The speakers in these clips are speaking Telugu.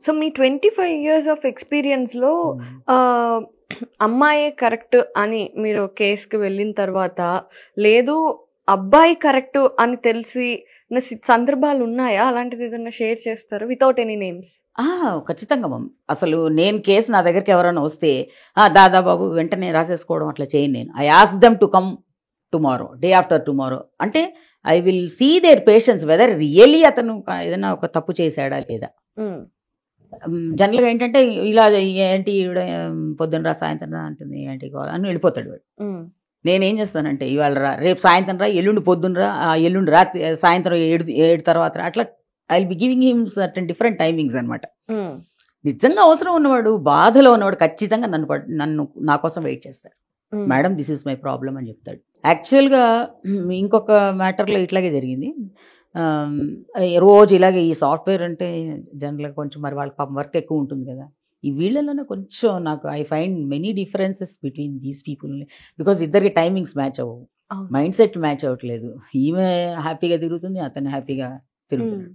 సో మీ 25 years ఆఫ్ ఎక్స్పీరియన్స్లో అమ్మాయే కరెక్ట్ అని మీరు కేసుకి వెళ్ళిన తర్వాత, లేదు అబ్బాయి కరెక్ట్ అని తెలిసి సందర్భాలు ఉన్నాయా? అలాంటిది ఏదైనా షేర్ చేస్తారు వితౌట్ ఎనీ నేమ్స్? ఖచ్చితంగా మమ్. అసలు నేను కేసు నా దగ్గరికి ఎవరైనా వస్తే దాదాబాబు వెంటనే రాసేసుకోవడం అట్లా చేయను నేను. I ask them to come tomorrow, day after tomorrow. అంటే I will see their patience whether really అతను ఏదైనా ఒక తప్పు చేశాడా లేదా. జనరల్గా ఏంటంటే ఇలా ఏంటి ఈవిడ పొద్దున్న రా సాయంత్రం రా అంటుంది, ఏంటి కావాలి అని వెళ్ళిపోతాడు వాడు. నేనేం చేస్తానంటే ఇవాళ రా, రేపు సాయంత్రం రా, ఎల్లుండి పొద్దున్న రా, ఎల్లుండి రాత్రి సాయంత్రం 7 తర్వాత రా, అట్లా I will be giving him certain different timings అనమాట. నిజంగా అవసరం ఉన్నవాడు, బాధలో ఉన్నవాడు ఖచ్చితంగా నన్ను నా కోసం వెయిట్ చేస్తాడు. Madam this is my problem అని చెప్తాడు. యాక్చువల్గా ఇంకొక మ్యాటర్లో ఇట్లాగే జరిగింది. రోజు ఇలాగే ఈ సాఫ్ట్వేర్ అంటే జనరల్గా కొంచెం మరి వాళ్ళకి పాపం వర్క్ ఎక్కువ ఉంటుంది కదా. ఈ వీళ్ళలోనే కొంచెం నాకు I find many differences between these people. Because ఇద్దరికి టైమింగ్స్ మ్యాచ్ అవ్వవు, మైండ్ సెట్ మ్యాచ్ అవ్వట్లేదు. ఈమె హ్యాపీగా తిరుగుతుంది, అతను హ్యాపీగా తిరుగుతుంది.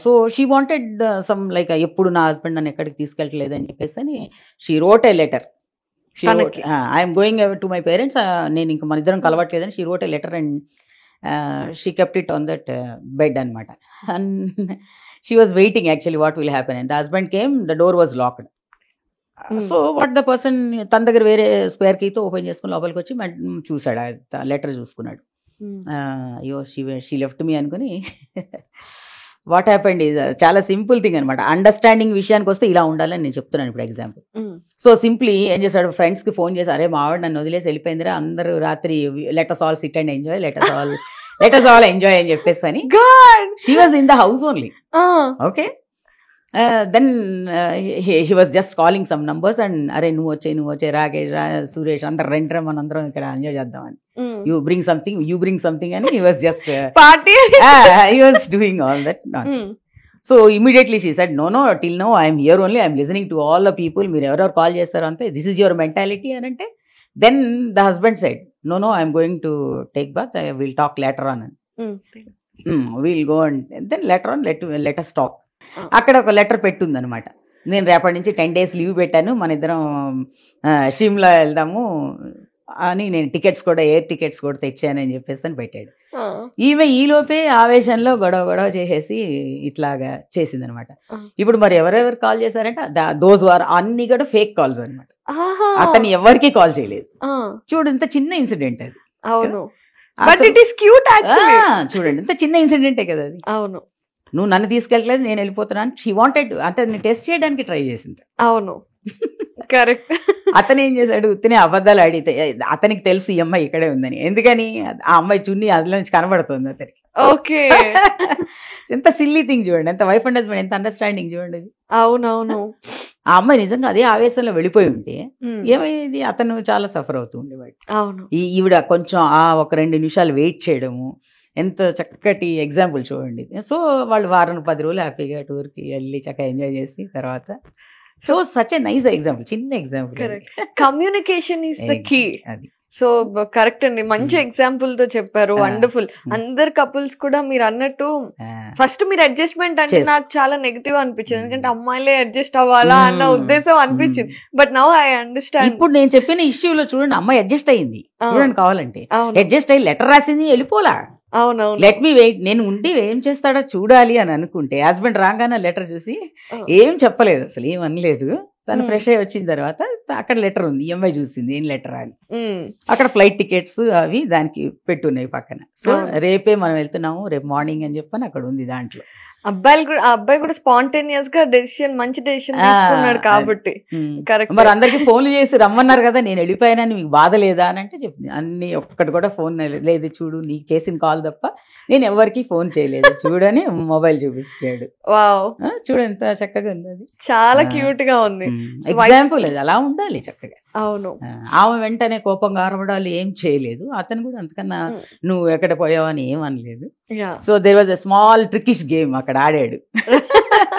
So she wanted some like ఎప్పుడు నా హస్బెండ్ నన్ను ఎక్కడికి తీసుకెళ్ళట్లేదు అని చెప్పేసి అని she wrote a letter. I'm going to my parents, నేను ఇంక మన ఇద్దరం కలవట్లేదని she wrote a letter and she kept it on that bed అనమాట. And she was waiting actually what will happen. And the husband came, the door was locked. So what the person తన దగ్గర వేరే స్క్వేర్ కీతో ఓపెన్ చేసుకుని లోపలికి వచ్చి చూసాడు, ఆ లెటర్ చూసుకున్నాడు. అయ్యో షీ లెఫ్ట్ మీ అనుకుని వాట్ హ్యాపెండ్ ఈజ్ చాలా సింపుల్ థింగ్ అనమాట. అండర్స్టాండింగ్ విషయానికి వస్తే ఇలా ఉండాలని నేను చెప్తున్నాను ఇప్పుడు ఎగ్జాంపుల్. సో సింప్లీ ఏం చేశాడు, ఫ్రెండ్స్కి ఫోన్ చేసి, అరే మా ఆవిడ నన్ను వదిలేసి వెళ్ళిపోయిందిరా, అందరూ రాత్రి let us all sit and enjoy, let us all enjoy అని చెప్పేసి అని. She was in the house only. Okay, then he was just calling some numbers and అరే నువ్వు వచ్చే రాకేష్ సురేష్ అందరు రెంట్రా, మన అందరం ఇక్కడ ఎంజాయ్ చేద్దామని. యూ బ్రింగ్ సంథింగ్ అని he was just he was doing all that nonsense. So immediately she said no till no I'm here only, I'm listening to all the people, మీరు ఎవరెవరు కాల్ చేస్తారో అంతే, దిస్ ఈజ్ యువర్ మెంటాలిటీ అని అంటే. Then the husband said no I'm going to take bath, I will talk later on అని. Will go and then later on let us talk. అక్కడ ఒక లెటర్ పెట్టుంది అనమాట, నేను రేపటి నుంచి 10 days లీవ్ పెట్టాను, మన ఇద్దరం షిమ్లా వెళ్దాము అని, నేను ఎయిర్ టికెట్స్ కూడా తెచ్చానని చెప్పేసి అని పెట్టాడు. ఈమె ఈలోపే ఆవేశంలో గొడవ చేసేసి ఇట్లాగా చేసింది అనమాట. ఇప్పుడు మరి ఎవరెవరు కాల్ చేశారంటే దోస్ ఆర్ అన్ని కూడా ఫేక్ కాల్స్ అనమాట. అతను ఎవరికి కాల్ చేయలేదు. చూడు ఇంత చిన్న ఇన్సిడెంట్ అది. అవును, చూడండి ఇంత చిన్న ఇన్సిడెంటే కదా అది. అవును, నువ్వు నన్ను తీసుకెళ్ళలేదు, నేను వెళ్ళిపోతున్నాను. షీ వాంటెడ్ అంటే టెస్ట్ చేయడానికి ట్రై చేసింది. అవును, కరెక్ట్. అతను ఏం చేశాడు, ఉత్తినే అబద్ధాలు ఆడితే అతనికి తెలుసు ఈ అమ్మాయి ఇక్కడే ఉందని. ఎందుకని ఆ అమ్మాయి చున్ని అందులో నుంచి కనబడుతుంది అతనికి. ఓకే, ఎంత సిల్లీ థింగ్ చూడండి, ఎంత వైఫ్ అండ్ హస్బెండ్ ఎంత అండర్స్టాండింగ్ చూడండి. అవునవును, ఆ అమ్మాయి నిజంగా అదే ఆవేశంలో వెళ్ళిపోయి ఉంటే ఏమైంది, అతను చాలా సఫర్ అవుతూ ఉండేవాడు. అవును, ఈవిడ కొంచెం ఒక 2 నిమిషాలు వెయిట్ చేయడము, ఎంత చక్కటి ఎగ్జాంపుల్ చూడండి. సో వాళ్ళు 10 రోజులు హ్యాపీగా టూర్కి వెళ్ళి చక్కగా ఎంజాయ్ చేసి తర్వాత. So such a nice example, చిన్న example. Communication is the key. అది సో కరెక్ట్ అండి, మంచి ఎగ్జాంపుల్ తో చెప్పారు. వండర్ఫుల్. అందరు కపుల్స్ కూడా మీరు అన్నట్టు ఫస్ట్ మీరు అడ్జస్ట్మెంట్ అంటే నాకు చాలా నెగిటివ్ అనిపించింది, ఎందుకంటే అమ్మాయిలే అడ్జస్ట్ అవ్వాలా అన్న ఉద్దేశం అనిపించింది. But now I understand. ఇప్పుడు నేను చెప్పిన ఇష్యూలో చూడండి, అమ్మాయి అడ్జస్ట్ అయింది చూడండి, కావాలంటే అడ్జస్ట్ అయ్యి లెటర్ రాసింది, వెళ్ళిపోలా. అవునవును, లెట్ మీ వెయిట్, నేను ఉండి ఏం చేస్తాడో చూడాలి అని అనుకుంటే హస్బెండ్ రాగానే లెటర్ చూసి ఏం చెప్పలేదు, అసలు ఏం అనలేదు. తను ఫ్రెష్ అయ్యి వచ్చిన తర్వాత అక్కడ లెటర్ ఉంది, ఈఎంఐ చూసింది ఏం లెటర్ అని. అక్కడ ఫ్లైట్ టికెట్స్ అవి దానికి పెట్టున్నాయి పక్కన. సో రేపే మనం వెళ్తున్నాము, రేపు మార్నింగ్ అని చెప్పని అక్కడ ఉంది దాంట్లో. అబ్బాయి కూడా స్పాంటేనియస్ గా మంచి డెసిషన్ తీసుకున్నాడు కాబట్టి. కరెక్ట్. మరి అందరికి ఫోన్లు చేసి రమ్మన్నారు కదా, నేను వెళ్ళిపోయానని మీకు బాధ లేదా అని అంటే చెప్పింది. అన్ని ఒక్కటి కూడా ఫోన్ లేదు, చూడు నీకు చేసిన కాల్ తప్ప నేను ఎవరికి ఫోన్ చేయలేదు చూడని మొబైల్ చూపించాడు. వావ్, చూడు ఎంత చక్కగా ఉంది, అది చాలా క్యూట్ గా ఉంది. ఎగ్జాంపుల్ అది అలా ఉండాలి చక్కగా. అవును. ఆమె వెంటనే కోపంగా అరవడాలు ఏం చేయలేదు, అతను కూడా అంతకన్నా నువ్వు ఎక్కడ పోయావని ఏం అనలేదు. So there was a small trickish game అక్కడ ఆడాడు,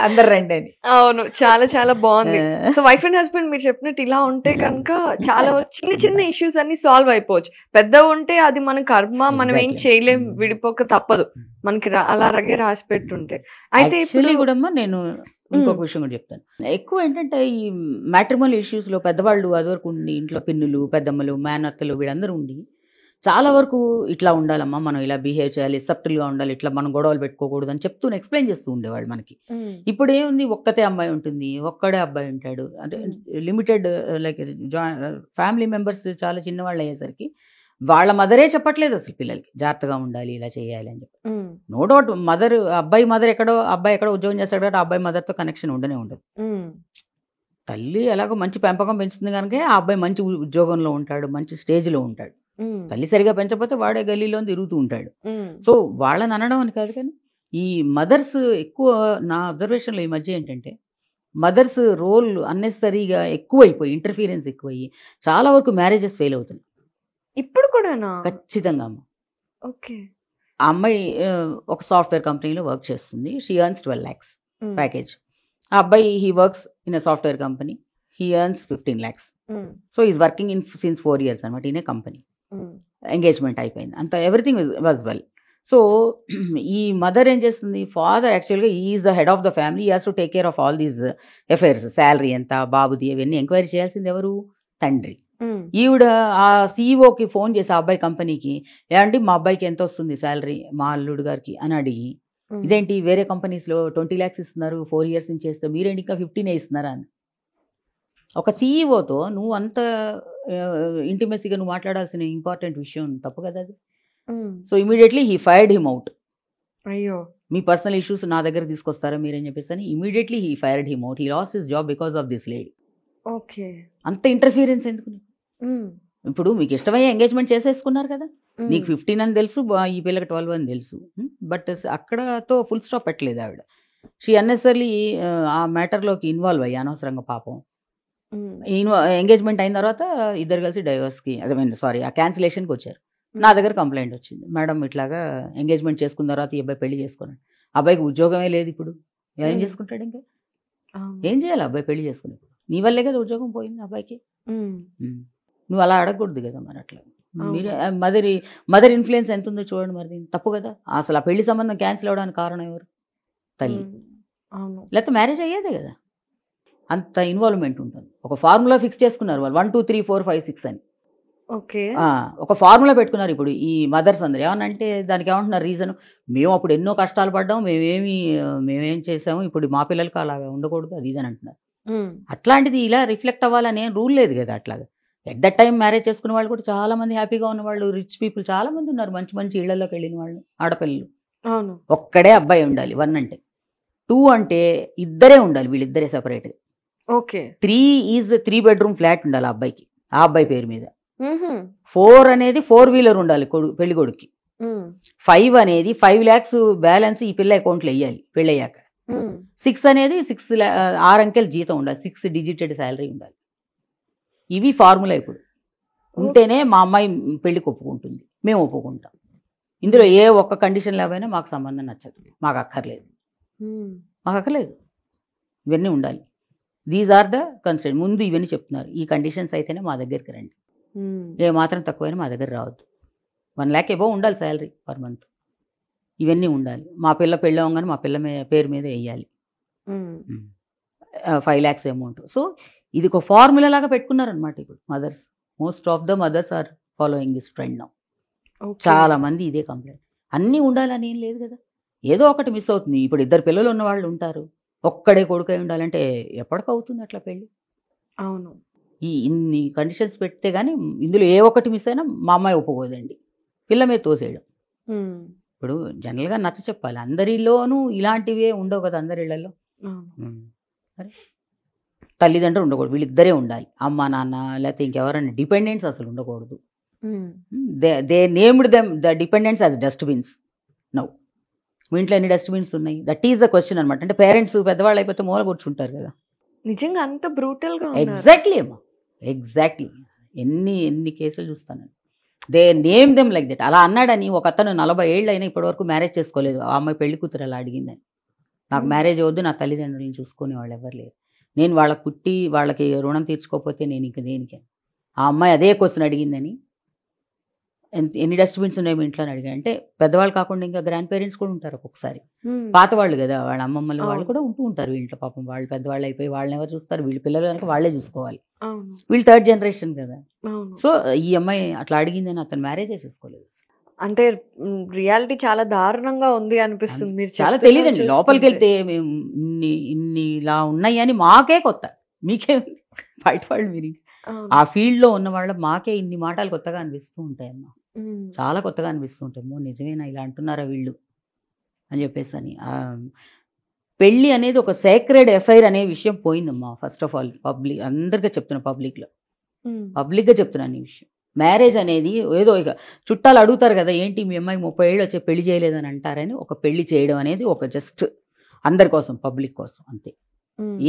అందరు రండి అని. అవును, చాలా చాలా బాగుంది. సో వైఫ్ అండ్ హస్బెండ్ మీరు చెప్పినట్టు ఇలా ఉంటే కనుక చాలా చిన్న చిన్న ఇష్యూస్ అన్ని సాల్వ్ అయిపోవచ్చు. పెద్ద ఉంటే అది మన కర్మ, మనం ఏం చేయలేం, విడిపోక తప్పదు, మనకి అలాగే రాసి పెట్టుంటే. అయితే యాక్చువల్లీ కూడా నేను ఇంకొక విషయం కూడా చెప్తాను. ఎక్కువ ఏంటంటే ఈ మ్యాట్రిమోనల్ ఇష్యూస్ లో పెద్దవాళ్ళు అది వరకు ఉండి, ఇంట్లో పిన్నులు, పెద్దమ్మలు, మేనత్తలు వీళ్ళందరూ ఉండి చాలా వరకు ఇట్లా ఉండాలమ్మా, మనం ఇలా బిహేవ్ చేయాలి, సబ్టిల్ గా ఉండాలి, ఇట్లా మనం గొడవలు పెట్టుకోకూడదు అని చెప్తూ ఎక్స్ప్లెయిన్ చేస్తూ ఉండేవాళ్ళు మనకి. ఇప్పుడు ఏముంది, ఒక్కతే అమ్మాయి ఉంటుంది, ఒక్కడే అబ్బాయి ఉంటాడు, అంటే లిమిటెడ్ లైక్ ఫ్యామిలీ మెంబర్స్ చాలా చిన్నవాళ్ళు అయ్యేసరికి వాళ్ళ మదరే చెప్పట్లేదు అసలు పిల్లలకి జాగ్రత్తగా ఉండాలి, ఇలా చేయాలి అని చెప్పి. నో డౌట్ అబ్బాయి మదర్ ఎక్కడో ఉద్యోగం చేస్తాడు కాబట్టి ఆ అబ్బాయి మదర్తో కనెక్షన్ ఉండనే ఉండదు. తల్లి ఎలాగో మంచి పెంపకం పెంచుతుంది కనుక ఆ అబ్బాయి మంచి ఉద్యోగంలో ఉంటాడు, మంచి స్టేజ్లో ఉంటాడు. తల్లి సరిగా పెంచకపోతే వాడే గల్లీలో తిరుగుతూ ఉంటాడు. సో వాళ్ళని అనడం అని కాదు, కానీ ఈ మదర్స్ ఎక్కువ నా అబ్జర్వేషన్లో ఈ మధ్య ఏంటంటే మదర్స్ రోల్ అన్నెసరీగా ఎక్కువైపోయి, ఇంటర్ఫీరెన్స్ ఎక్కువయ్యి చాలా వరకు మ్యారేజెస్ ఫెయిల్ అవుతున్నాయి. ఇప్పుడు కూడానా? ఖచ్చితంగా అమ్మ. ఓకే. ఆ అమ్మాయి ఒక సాఫ్ట్వేర్ కంపెనీలో వర్క్ చేస్తుంది. She earns 12 lakhs package. ఆ అబ్బాయి he works in a software company, he earns 15 lakhs. So is working in since 4 years అనమాట ఇన్ ఏ కంపెనీ. ఎంగేజ్మెంట్ అయిపోయింది, అంత ఎవ్రీథింగ్ వాజ్ వెల్. సో ఈ మదర్ ఏం చేస్తుంది, ఫాదర్ యాక్చువల్గా is the head of the family, he has to take care of all these affairs, salary ఎంత, బాబుది, అవన్నీ ఎంక్వైరీ చేయాల్సింది ఎవరు, తండ్రి. ఈవిడ ఆ సీఈఓకి ఫోన్ చేసి ఆ అబ్బాయి కంపెనీకి, ఏమండి మా అబ్బాయికి ఎంత వస్తుంది శాలరీ మా అల్లుడు గారికి అని అడిగి, ఇదేంటి వేరే కంపెనీస్లో 20 lakhs ఇస్తున్నారు, 4 years నుంచి చేస్తే మీరేంటి ఇంకా 15 ఇస్తున్నారా అని. ఒక సీఈఓతో నువ్వు అంత ఇంటిమెసీగా నువ్వు మాట్లాడాల్సిన ఇంపార్టెంట్ విషయం తప్పు కదా అది. So immediately he fired him out. అయ్యో, మీ పర్సనల్ ఇష్యూస్ నా దగ్గర తీసుకొస్తారా మీరని చెప్పేసి అని immediately he fired him out. He lost his job because of this lady. Okay. అంత ఇంటర్ఫీరెన్స్ ఎందుకు? ఇప్పుడు మీకు ఇష్టమయ్యే ఎంగేజ్మెంట్ చేసేసుకున్నారు కదా, నీకు 15 అని తెలుసు, ఈ పిల్లకి 12 అని తెలుసు, బట్ అక్కడతో ఫుల్ స్టాప్ పెట్టలేదు ఆవిడ. షీ అన్నెసర్లీ ఆ మ్యాటర్లోకి ఇన్వాల్వ్ అయ్యి అనవసరంగా పాపం. ఎంగేజ్మెంట్ అయిన తర్వాత ఇద్దరు కలిసి డైవర్స్కి ఆ క్యాన్సిలేషన్కి వచ్చారు. నా దగ్గర కంప్లైంట్ వచ్చింది, మేడం ఇట్లాగా ఎంగేజ్మెంట్ చేసుకున్న తర్వాత ఈ అబ్బాయి పెళ్లి చేసుకున్నాడు, అబ్బాయికి ఉద్యోగమే లేదు, ఇప్పుడు ఏం చేసుకుంటాడు, ఇంకా ఏం చేయాలి అబ్బాయి పెళ్లి చేసుకుని, నీ వల్లే కదా ఉద్యోగం పోయింది అబ్బాయికి. నువ్వు అలా అడగకూడదు కదా మరి. అట్లా మీరు మదర్ ఇన్ఫ్లుయెన్స్ ఎంత ఉందో చూడండి, మరి తప్పు కదా. అసలు ఆ పెళ్లి సంబంధం క్యాన్సిల్ అవ్వడానికి కారణం ఎవరు, తల్లి. లేకపోతే మ్యారేజ్ అయ్యేదే కదా. అంత ఇన్వాల్వ్మెంట్ ఉంటుంది. ఒక ఫార్ములా ఫిక్స్ చేసుకున్నారు వాళ్ళు, 1 2 3 4 5 6 అని. ఓకే. ఒక ఫార్ములా పెట్టుకున్నారు. ఇప్పుడు ఈ మదర్స్ అందరు ఏమనంటే దానికి ఏమంటున్నారు రీజన్, మేము అప్పుడు ఎన్నో కష్టాలు పడ్డాము, మేమేం చేసాము, ఇప్పుడు మా పిల్లలకి అలాగా ఉండకూడదు అది ఇదని అంటున్నారు. అట్లాంటిది ఇలా రిఫ్లెక్ట్ అవ్వాలని ఏం రూల్ లేదు కదా. అట్లాగా ఎట్ దట్ టైం మ్యారేజ్ చేసుకున్న వాళ్ళు కూడా చాలా మంది హ్యాపీగా ఉన్న వాళ్ళు, రిచ్ పీపుల్ చాలా మంది ఉన్నారు, మంచి మంచి ఇళ్లలోకి వెళ్ళిన వాళ్ళు, ఆడపిల్లలు. ఒక్కడే అబ్బాయి ఉండాలి 1 అంటే. 2 అంటే ఇద్దరే ఉండాలి, వీళ్ళిద్దరే సెపరేట్గా. ఓకే. 3 bedroom ఫ్లాట్ ఉండాలి ఆ అబ్బాయికి, ఆ అబ్బాయి పేరు మీద. 4 అనేది 4-wheeler ఉండాలి పెళ్లి కొడుక్కి. 5 అనేది 5 lakhs బ్యాలెన్స్ ఈ పిల్ల అకౌంట్లో వేయాలి పెళ్ళయ్యాక. 6 అనేది 6 అంకెల జీతం ఉండాలి, 6 digit శాలరీ ఉండాలి. ఇవి ఫార్ములా. ఇప్పుడు ఉంటేనే మా అమ్మాయి పెళ్లికి ఒప్పుకుంటుంది, మేము ఒప్పుకుంటాం. ఇందులో ఏ ఒక్క కండిషన్ లేకపోయినా మాకు సంబంధం నచ్చదు, మాకు అక్కర్లేదు. ఇవన్నీ ఉండాలి. These are the constraint. ముందు ఇవన్నీ చెప్తున్నారు, ఈ కండిషన్స్ అయితేనే మా దగ్గరికి రండి, ఏ మాత్రం తక్కువైనా మా దగ్గర రావద్దు. 1 lakh ఎబో ఉండాలి శాలరీ పర్ మంత్. ఇవన్నీ ఉండాలి. మా పిల్ల పెళ్ళి అవ్వగానే మా పిల్ల పేరు మీద వేయాలి 5 lakhs అమౌంట్. సో ఇది ఒక ఫార్ములా లాగా పెట్టుకున్నారనమాట ఇప్పుడు mothers. Most of the mothers are following this trend now. చాలా మంది ఇదే కంప్లైంట్. అన్నీ ఉండాలని ఏం లేదు కదా, ఏదో ఒకటి మిస్ అవుతుంది. ఇప్పుడు 2 పిల్లలు ఉన్న వాళ్ళు ఉంటారు, ఒక్కడే కొడుకై ఉండాలంటే ఎప్పటికవుతుంది అట్లా పెళ్ళి? అవును. ఇన్ని కండిషన్స్ పెడితే కానీ ఇందులో ఏ ఒక్కటి మిస్ అయినా మా అమ్మాయి ఒప్పుకోదండి, పిల్ల మీద తోసేయడం. ఇప్పుడు జనరల్గా నచ్చ చెప్పాలి, అందరిలోనూ ఇలాంటివే ఉండవు కదా, అందరి ఇళ్లలో. తల్లిదండ్రులు ఉండకూడదు, వీళ్ళిద్దరే ఉండాలి, అమ్మ నాన్న లేకపోతే ఇంకెవరైనా డిపెండెంట్స్ అసలు ఉండకూడదు. They named them the dependents as dustbins. Now మీ ఇంట్లో ఎన్ని డస్ట్బిన్స్ ఉన్నాయి, దట్ ఈస్ ద క్వశ్చన్ అనమాట. అంటే పేరెంట్స్ పెద్దవాళ్ళు అయిపోతే మూల కూర్చుంటారు కదా. నిజంగా అంత బ్రూటల్ గా. ఎగ్జాక్ట్లీ అమ్మా, ఎగ్జాక్ట్లీ. ఎన్ని కేసులు చూస్తాను. They name them like that. అలా అన్నాడని ఒక అతను 40 ఏళ్ళు అయినా ఇప్పటివరకు మ్యారేజ్ చేసుకోలేదు. ఆ అమ్మాయి పెళ్లి కూతురు అలా అడిగిందని. నాకు మ్యారేజ్ వద్దు, నా తల్లిదండ్రులను చూసుకునే వాళ్ళు ఎవరు లేరు, నేను వాళ్ళకి పుట్టి వాళ్ళకి రుణం తీర్చుకోకపోతే నేను ఇంక దేనికి. ఆ అమ్మాయి అదే క్వశ్చన్ అడిగిందని. ఎన్ని డస్ట్బిన్స్ ఉన్నాయి మీ ఇంట్లో అని అడిగా. అంటే పెద్దవాళ్ళు కాకుండా ఇంకా గ్రాండ్ పేరెంట్స్ కూడా ఉంటారు ఒక్కొక్కసారి, పాత వాళ్ళు కదా, వాళ్ళ అమ్మమ్మలు వాళ్ళు కూడా ఉంటూ ఉంటారు ఇంట్లో. పాపం వాళ్ళు పెద్దవాళ్ళు అయిపోయి వాళ్ళని ఎవరు చూస్తారు, వీళ్ళ పిల్లలు కనుక వాళ్ళే చూసుకోవాలి. వీళ్ళు 3rd జనరేషన్ కదా. సో ఈ అమ్మాయి అట్లా అడిగిందని అతను మ్యారేజే చేసుకోలేదు. అంటే రియాలిటీ చాలా దారుణంగా ఉంది అనిపిస్తుంది. మీరు చాలా తెలియదండి, లోపలికి వెళ్తే మేము ఇన్ని ఇలా ఉన్నాయి అని మాకే కొత్త. మీకే బయట వాళ్ళు మీరు ఆ ఫీల్డ్లో ఉన్న వాళ్ళ మాకే ఇన్ని మాటలు కొత్తగా అనిపిస్తూ ఉంటాయమ్మా, చాలా కొత్తగా అనిపిస్తూ ఉంటాయి. నిజమేనా ఇలా అంటున్నారా వీళ్ళు అని చెప్పేసి అని. పెళ్ళి అనేది ఒక సేక్రెడ్ ఎఫైర్ అనే విషయం పోయిందమ్మా. ఫస్ట్ ఆఫ్ ఆల్ అందరికీ చెప్తున్నా, పబ్లిక్గా చెప్తున్నాను ఈ విషయం. మ్యారేజ్ అనేది ఏదో ఇక చుట్టాలు అడుగుతారు కదా, ఏంటి మీ అమ్మాయి 30 ఏళ్ళు వచ్చే పెళ్లి చేయలేదని అంటారని ఒక పెళ్లి చేయడం అనేది ఒక జస్ట్ అందరి కోసం, పబ్లిక్ కోసం అంతే.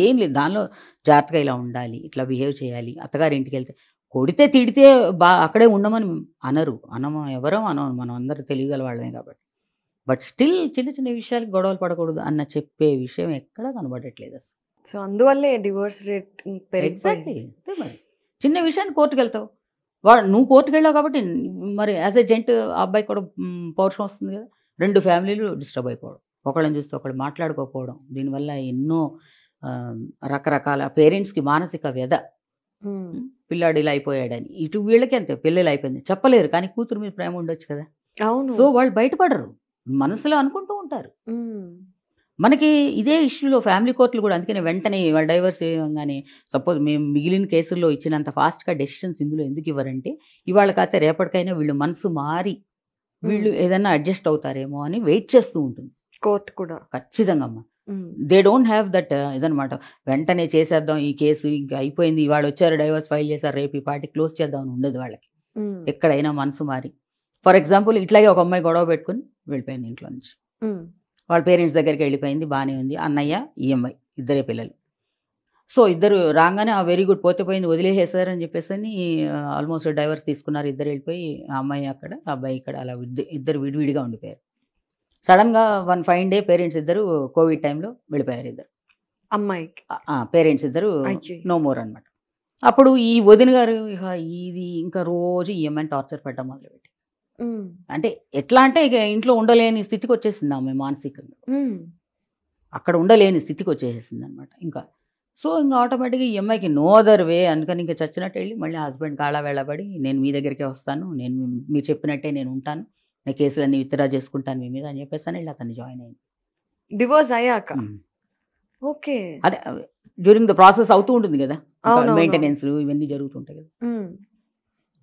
ఏం లేదు దానిలో. జాగ్రత్తగా ఇలా ఉండాలి, ఇట్లా బిహేవ్ చేయాలి. అత్తగారి ఇంటికి వెళ్తే కొడితే తిడితే అక్కడే ఉండమని అనరు, ఎవరో మనం అందరూ తెలియగల వాళ్ళమే కాబట్టి. బట్ స్టిల్ చిన్న చిన్న విషయాలకు గొడవలు పడకూడదు అన్న చెప్పే విషయం ఎక్కడా కనబడట్లేదు అసలు. సో అందువల్లే డివోర్స్ రేట్ ఎగ్జాక్ట్లీ. మరి చిన్న విషయాన్ని కోర్టుకు వెళ్తావు, నువ్వు కోర్టుకు వెళ్ళావు కాబట్టి మరి యాజ్ ఎ జెంట్ ఆ అబ్బాయి కూడా పౌరుషం వస్తుంది కదా. 2 ఫ్యామిలీలు డిస్టర్బ్ అయిపోవడం, ఒకళ్ళని చూస్తే ఒకళ్ళు మాట్లాడుకోకపోవడం, దీనివల్ల ఎన్నో రకరకాల పేరెంట్స్కి మానసిక వ్యధ. పిల్లాడు ఇలా అయిపోయాడని, ఇటు వీళ్ళకి అంతే, పిల్లలు అయిపోయింది చెప్పలేరు, కానీ కూతురు మీద ప్రేమ ఉండొచ్చు కదా. సో వాళ్ళు బయటపడరు, మనసులో అనుకుంటూ ఉంటారు. మనకి ఇదే ఇష్యూలో ఫ్యామిలీ కోర్టులు కూడా అందుకనే వెంటనే వాళ్ళు డైవర్స్ ఇవ్వగానే, సపోజ్ మేము మిగిలిన కేసుల్లో ఇచ్చినంత ఫాస్ట్గా డెసిషన్స్ ఇందులో ఎందుకు ఇవ్వరంటే, ఇవాళ కాకపోతే రేపటికైనా వీళ్ళు మనసు మారి వీళ్ళు ఏదైనా అడ్జస్ట్ అవుతారేమో అని వెయిట్ చేస్తూ ఉంటుంది కోర్టు కూడా. ఖచ్చితంగా అమ్మా. దే డోంట్ హ్యావ్ దట్ ఇదనమాట, వెంటనే చేసేద్దాం ఈ కేసు ఇంకా అయిపోయింది, వాళ్ళు వచ్చారు డైవర్స్ ఫైల్ చేశారు రేపు ఈ పార్టీ క్లోజ్ చేద్దాం అని ఉండదు వాళ్ళకి. ఎక్కడైనా మనసు మారి, ఫర్ ఎగ్జాంపుల్ ఇట్లాగే ఒక అమ్మాయి గొడవ పెట్టుకుని వెళ్ళిపోయింది ఇంట్లో నుంచి, వాళ్ళ పేరెంట్స్ దగ్గరికి వెళ్ళిపోయింది, బాగానే ఉంది. అన్నయ్య ఈ అమ్మాయి ఇద్దరే పిల్లలు. సో ఇద్దరు రాగానే ఆ వెరీ గుడ్ పోతే పోయింది వదిలేసేసారు అని చెప్పేసి అని ఆల్మోస్ట్ డైవర్స్ తీసుకున్నారు. ఇద్దరు వెళ్ళిపోయి ఆ అమ్మాయి అక్కడ ఆ అబ్బాయి ఇక్కడ అలా ఇద్దరు విడివిడిగా ఉండిపోయారు. సడన్గా వన్ ఫైన్ డే పేరెంట్స్ ఇద్దరు కోవిడ్ టైంలో వెళ్ళిపోయారు. ఇద్దరు అమ్మాయికి పేరెంట్స్ ఇద్దరు నో మోర్ అనమాట. అప్పుడు ఈ వదిన గారు ఇది ఇంకా రోజు ఈ అమ్మాయిని టార్చర్ పెట్టడం మొదలుపెట్టి, అంటే ఎట్లా అంటే ఇక ఇంట్లో ఉండలేని స్థితికి వచ్చేసింది ఆమె మానసికంగా, అక్కడ ఉండలేని స్థితికి వచ్చేసింది అనమాట ఇంకా. సో ఇంకా ఆటోమేటిక్గా ఈ అమ్మాయికి నో అదర్ వే, అందుకని ఇంకా చచ్చినట్టు వెళ్ళి మళ్ళీ హస్బెండ్ కాళ్ళ వెళ్ళబడి నేను మీ దగ్గరికే వస్తాను, నేను మీరు చెప్పినట్టే నేను ఉంటాను, నేను కేసులన్నీ విత్డ్రా చేసుకుంటాను మీ మీద అని చెప్పేసి అని వెళ్ళి అతన్ని జాయిన్ అయింది. డివోర్స్ అయ్యాక ఓకే, అదే డ్యూరింగ్ ద ప్రాసెస్ అవుతూ ఉంటుంది కదా, మెయింటెనెన్స్ ఇవన్నీ జరుగుతుంటాయి కదా,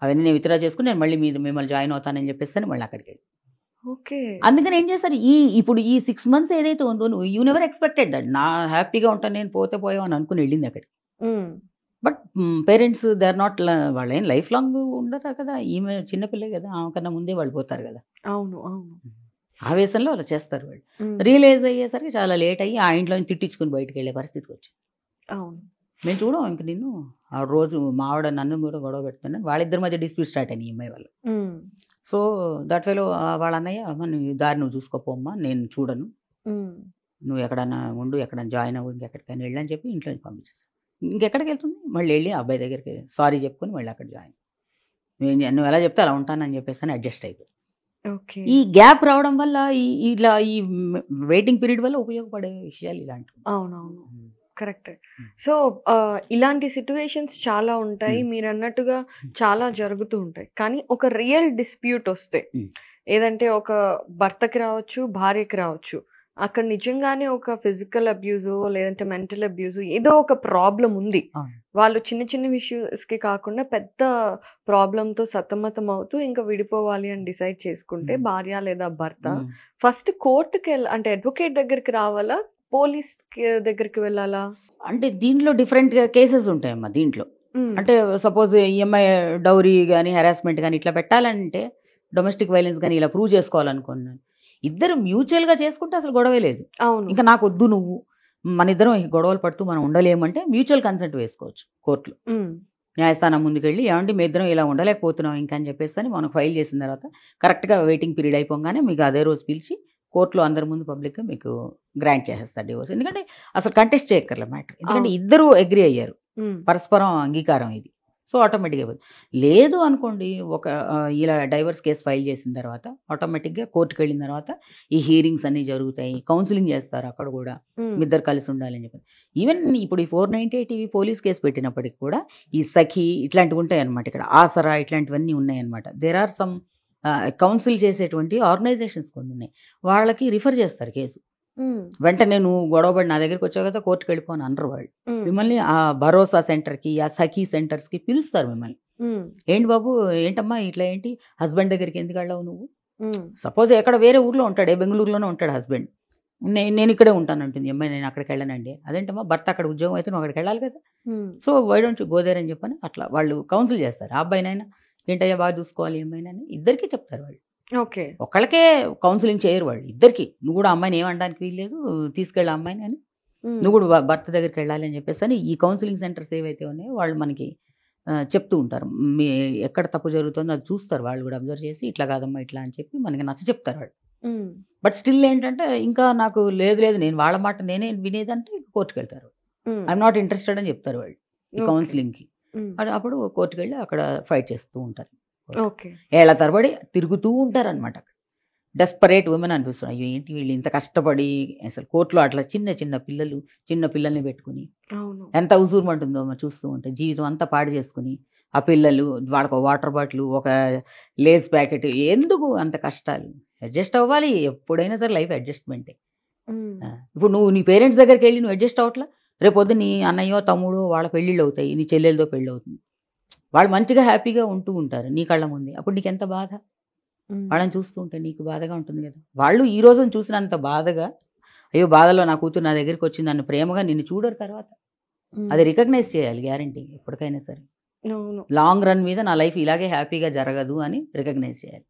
అవన్నీ నేను విత్డ్రా చేసుకుని నేను మళ్ళీ మిమ్మల్ని జాయిన్ అవుతానని చెప్పేసి మళ్ళీ అక్కడికి వెళ్ళి. ఓకే, అందుకని ఏం చేస్తారు ఇప్పుడు ఈ 6 months ఏదైతే ఉందో యూ నెవర్ ఎక్స్పెక్టెడ్ దట్ నా హ్యాపీగా ఉంటాను నేను పోయావు అని అనుకుని వెళ్ళింది అక్కడికి. But parents they are not, వాళ్ళు ఏం లైఫ్ లాంగ్ ఉండరు కదా, ఈమె చిన్నపిల్లే కదా, ఆమె కన్నా ముందే వాళ్ళు పోతారు కదా. అవును అవును, ఆవేశంలో అలా చేస్తారు వాళ్ళు. రియలైజ్ అయ్యేసరికి చాలా లేట్ అయ్యి ఆ ఇంట్లో తిట్టించుకుని బయటకు వెళ్ళే పరిస్థితికి వచ్చింది. అవును, మేము చూడం ఇంక నిన్ను ఆ రోజు మావిడ నన్ను కూడా గొడవ పెడుతున్నాను, వాళ్ళిద్దరి మధ్య డిస్ప్యూట్ స్టార్ట్ అయినాయి ఈ అమ్మాయి వాళ్ళు. సో దట్ వేలో వాళ్ళ అన్నయ్య నువ్వు దారి నువ్వు చూసుకోపోమ్మా, నేను చూడను, నువ్వు ఎక్కడన్నా ఉండు, ఎక్కడన్నా జాయిన్ అవ్వు, ఇంకెక్కడికైనా వెళ్ళని చెప్పి ఇంట్లో పంపించేస్తాను. ఇంకెక్కడికి వెళ్తుంది, మళ్ళీ వెళ్ళి అబ్బాయి దగ్గరికి సారీ చెప్పుకొని మళ్ళీ అక్కడ జాయిన్, నువ్వు ఎలా చెప్తే అలా ఉంటానని చెప్పేసి అని అడ్జస్ట్ అయిపోయి. ఈ గ్యాప్ రావడం వల్ల ఇలా ఈ వెయిటింగ్ పీరియడ్ వల్ల ఉపయోగపడే విషయాలు ఇలాంటివి. అవునవును, కరెక్ట్. సో ఇలాంటి సిచ్యువేషన్స్ చాలా ఉంటాయి, మీరు అన్నట్టుగా చాలా జరుగుతూ ఉంటాయి. కానీ ఒక రియల్ డిస్ప్యూట్ వస్తే, ఏదంటే ఒక భర్తకి రావచ్చు, భార్యకి రావచ్చు, అక్కడ నిజంగానే ఒక ఫిజికల్ అబ్యూజ్ లేదంటే మెంటల్ అబ్యూజ్ ఏదో ఒక ప్రాబ్లం ఉంది, వాళ్ళు చిన్న చిన్న విషయస్కి కాకుండా పెద్ద ప్రాబ్లంతో సతమతం అవుతూ ఇంకా విడిపోవాలి అని డిసైడ్ చేసుకుంటే భార్య లేదా భర్త ఫస్ట్ కోర్టుకి అంటే అడ్వకేట్ దగ్గరికి రావాలా, పోలీస్ దగ్గరికి వెళ్ళాలా? అంటే దీంట్లో డిఫరెంట్ కేసెస్ ఉంటాయమ్మా దీంట్లో. అంటే సపోజ్ ఈఎంఐ డౌరీ కానీ హెరాస్మెంట్ కానీ ఇట్లా పెట్టాలంటే, డొమెస్టిక్ వైలెన్స్ కానీ ఇలా ప్రూవ్ చేసుకోవాలనుకున్నాను, ఇద్దరు మ్యూచువల్గా చేసుకుంటే అసలు గొడవే లేదు. అవును, ఇంకా నాకు వద్దు నువ్వు, మన ఇద్దరం గొడవలు పడుతూ మనం ఉండలేమంటే మ్యూచువల్ కన్సెంట్ వేసుకోవచ్చు కోర్టులో. న్యాయస్థానం ముందుకెళ్ళి ఏమంటే మీ ఇద్దరం ఇలా ఉండలేకపోతున్నాం ఇంకా అని చెప్పేసి అని మనకు ఫైల్ చేసిన తర్వాత కరెక్ట్గా వెయిటింగ్ పీరియడ్ అయిపోగానే మీకు అదే రోజు పిలిచి కోర్టులో అందరి ముందు పబ్లిక్గా మీకు గ్రాంట్ చేసేస్తారు డివోర్స్. ఎందుకంటే అసలు కంటెస్ట్ చేయక్కర్లే మ్యాటర్, ఎందుకంటే ఇద్దరు అగ్రి అయ్యారు, పరస్పరం అంగీకారం ఇది. సో ఆటోమేటిక్గా లేదు అనుకోండి, ఒక ఇలా డైవర్స్ కేసు ఫైల్ చేసిన తర్వాత ఆటోమేటిక్గా కోర్టుకు వెళ్ళిన తర్వాత ఈ హీరింగ్స్ అన్నీ జరుగుతాయి, కౌన్సిలింగ్ చేస్తారు అక్కడ కూడా మీ ఇద్దరు కలిసి ఉండాలని చెప్పి. ఈవెన్ ఇప్పుడు ఈ 498 పోలీస్ కేసు పెట్టినప్పటికి కూడా ఈ సఖి ఇట్లాంటివి ఉంటాయి అనమాట, ఇక్కడ ఆసరా ఇట్లాంటివన్నీ ఉన్నాయన్నమాట. దేర్ ఆర్ సమ్ కౌన్సిల్ చేసేటువంటి ఆర్గనైజేషన్స్ కొన్ని ఉన్నాయి, వాళ్ళకి రిఫర్ చేస్తారు కేసు. వెంటనే నువ్వు గొడవపడి నా దగ్గరికి వచ్చావు కదా కోర్టుకు వెళ్ళిపోను అనరు వాళ్ళు. మిమ్మల్ని ఆ భరోసా సెంటర్కి, ఆ సఖీ సెంటర్స్కి పిలుస్తారు మిమ్మల్ని. ఏంటి బాబు ఏంటమ్మా ఇట్లా ఏంటి హస్బెండ్ దగ్గరికి ఎందుకు వెళ్ళావు నువ్వు? సపోజ్ ఎక్కడ వేరే ఊర్లో ఉంటాడు, బెంగళూరులోనే ఉంటాడు హస్బెండ్, నేను ఇక్కడే ఉంటాను అంటుంది అమ్మాయి, నేను అక్కడికి వెళ్ళనండి. అదేంటమ్మా భర్త అక్కడ ఉద్యోగం అయితే నువ్వు అక్కడికి వెళ్ళాలి కదా, so why don't you go there అని చెప్పని అట్లా వాళ్ళు కౌన్సిల్ చేస్తారు. ఆ అబ్బాయినైనా ఏంటయ్యా బాగా చూసుకోవాలి అమ్మాయినని ఇద్దరికి చెప్తారు వాళ్ళు. ఓకే, ఒకళ్ళకే కౌన్సిలింగ్ చేయరు వాళ్ళు, ఇద్దరికి. నువ్వు కూడా అమ్మాయిని ఏమనడానికి వీల్లేదు, తీసుకెళ్ళి అమ్మాయిని అని, నువ్వు కూడా భర్త దగ్గరికి వెళ్ళాలి అని చెప్పేసి అని ఈ కౌన్సిలింగ్ సెంటర్స్ ఏవైతే ఉన్నాయో వాళ్ళు మనకి చెప్తూ ఉంటారు. మీ ఎక్కడ తప్పు జరుగుతుందో అది చూస్తారు వాళ్ళు కూడా, అబ్జర్వ్ చేసి ఇట్లా కాదమ్మా ఇట్లా అని చెప్పి మనకి నచ్చ చెప్తారు వాళ్ళు. బట్ స్టిల్ ఏంటంటే ఇంకా నాకు లేదు నేను వాళ్ళ మాట నేనే వినేదంటే కోర్టుకు వెళ్తారు. ఐఎమ్ నాట్ ఇంట్రెస్టెడ్ అని చెప్తారు వాళ్ళు ఈ కౌన్సిలింగ్కి. అప్పుడు కోర్టుకు వెళ్ళి అక్కడ ఫైట్ చేస్తూ ఉంటారు. ఏళ్ల తరబడి తిరుగుతూ ఉంటారు అనమాట. డెస్పరేట్ ఉమెన్ అనిపిస్తుంది, అయ్యో ఏంటి వీళ్ళు ఇంత కష్టపడి అసలు కోర్టులో అట్లా చిన్న పిల్లల్ని పెట్టుకుని ఎంత ఉసూరుమంటుందో చూస్తూ ఉంటే, జీవితం అంతా పాడు చేసుకుని ఆ పిల్లలు, వాళ్ళకు వాటర్ బాటిల్, ఒక లేస్ ప్యాకెట్, ఎందుకు అంత కష్టాలు? అడ్జస్ట్ అవ్వాలి ఎప్పుడైనా సరే, లైఫ్ అడ్జస్ట్మెంటే. ఇప్పుడు నువ్వు నీ పేరెంట్స్ దగ్గరికి వెళ్ళి నువ్వు అడ్జస్ట్ అవ్వట్లా, రేపొద్దు నీ అన్నయ్యో తమ్ముడు వాళ్ళ పెళ్ళిళ్ళు అవుతాయి, నీ చెల్లెలతో పెళ్ళి అవుతుంది, వాళ్ళు మంచిగా హ్యాపీగా ఉంటూ ఉంటారు నీ కళ్ళ ముందే, అప్పుడు నీకు ఎంత బాధ? వాళ్ళని చూస్తూ ఉంటే నీకు బాధగా ఉంటుంది కదా. వాళ్ళు ఈ రోజును చూసినంత బాధగా, అయ్యో బాధలో నా కూతురు నా దగ్గరికి వచ్చింది నన్ను ప్రేమగా నిన్ను చూడరు తర్వాత. అది రికగ్నైజ్ చేయాలి గ్యారంటీ ఎప్పటికైనా సరే. లాంగ్ రన్ మీద నా లైఫ్ ఇలాగే హ్యాపీగా జరగదు అని రికగ్నైజ్ చేయాలి.